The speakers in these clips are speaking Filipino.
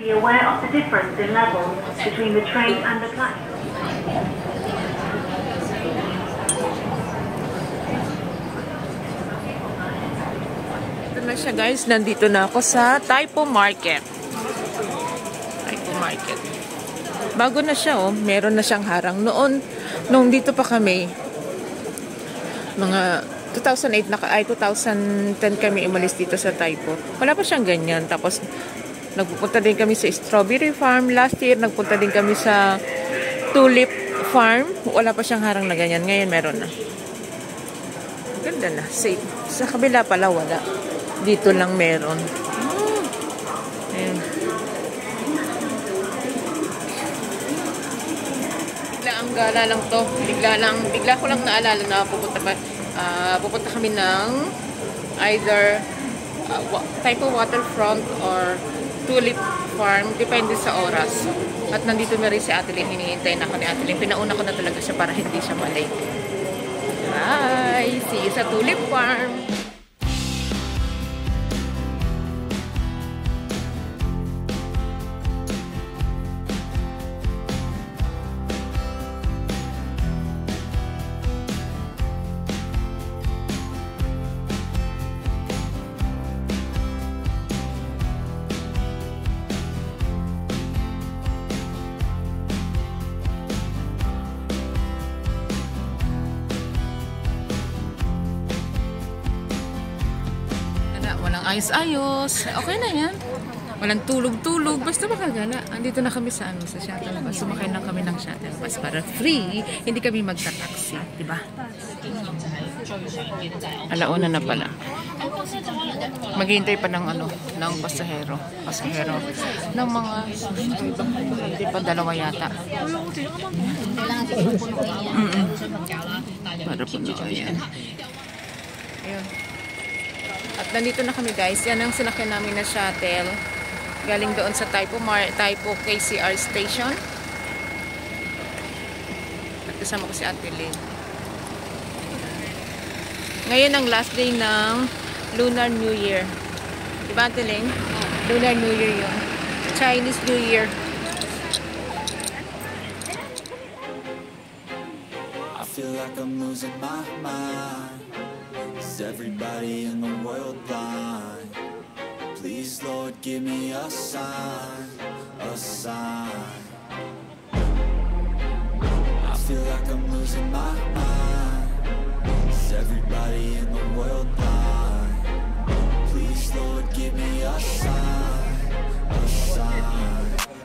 Be aware of the difference in levels between the train and the platform. Ito na siya guys, nandito na ako sa Taipo Market. Taipo Market. Bago na siya oh, meron na siyang harang. Noong dito pa kami, mga 2008 2010 kami umalis dito sa Taipo. Wala pa siyang ganyan. Tapos nagpupunta din kami sa Strawberry Farm. Last year, nagpunta din kami sa Tulip Farm. Wala pa siyang harang na ganyan. Ngayon, meron na. Ganda na. Safe. Sa kabila pala, wala. Dito lang meron. Ayan. Bigla ang gala lang to. Bigla ko lang naalala na pupunta kami ng either Taipo Waterfront or Tulip Farm, depende sa oras. At nandito na rin si Ate Lynn, hinihintay na ako ni Ate Lynn. Pinauna ko na talaga siya para hindi siya malate. Bye! See you sa Tulip Farm! Walang ayos-ayos. Okay na yan. Walang tulog-tulog. Basta makagala. Andito na kami sa shuttle bus. Sumakay lang kami ng shuttle bus para free. Hindi kami magta-taxi. Diba? Alauna na pala. Maghihintay pa ng pasahero. Ng mga hindi pa dalawa yata. Para puno. Ayan. Ayun. At nandito na kami guys. Yan ang sinakyan namin na shuttle. Galing doon sa Taipo KCR station. At kasama ko si Ate Lynn. Ngayon ang last day ng Lunar New Year. Diba Ate Lynn? Lunar New Year yun. Chinese New Year. I feel like I'm losing my mind. Is everybody in the world blind? Please, Lord, give me a sign, a sign. I feel like I'm losing my mind. Is everybody in the world blind? Please, Lord, give me a sign, a sign.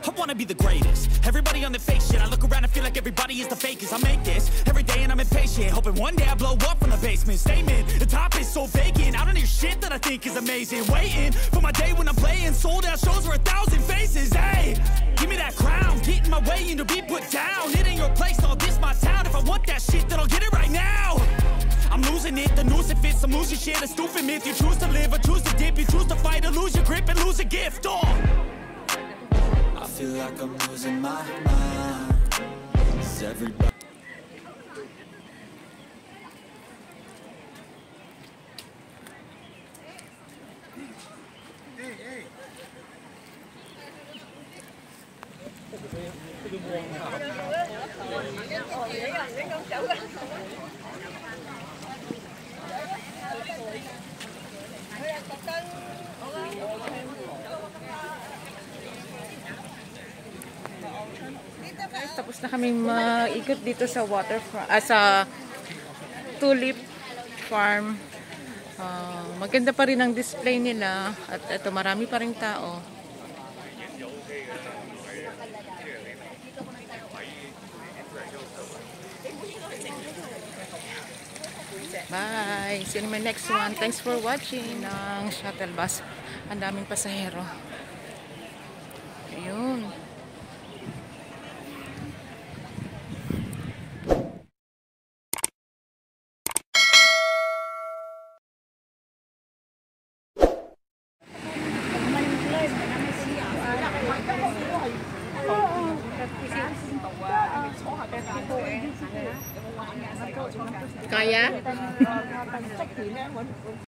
I wanna be the greatest. Everybody on the fake shit. I look around and feel like everybody is the fakest. I make this every day and I'm impatient, hoping one day I blow up from the basement. Statement, the top is so vacant. I don't hear shit that I think is amazing. Waiting for my day when I'm playing sold out shows for 1,000 faces. Hey, give me that crown, get in my way and to be put down. It ain't your place, all this my town. If I want that shit, then I'll get it right now. I'm losing it, the noose it fits. I'm losing shit, a stupid myth. You choose to live or choose to dip. You choose to fight or lose your grip and lose a gift. Oh, I feel like I'm losing my mind. Is everybody Tapos na kami maikot dito sa sa Tulip Farm. Maganda pa rin ang display nila at ito marami pa ring tao. Bye! See you in my next one. Thanks for watching ng shuttle bus. Ang daming pasahero. Ayun. Kaya?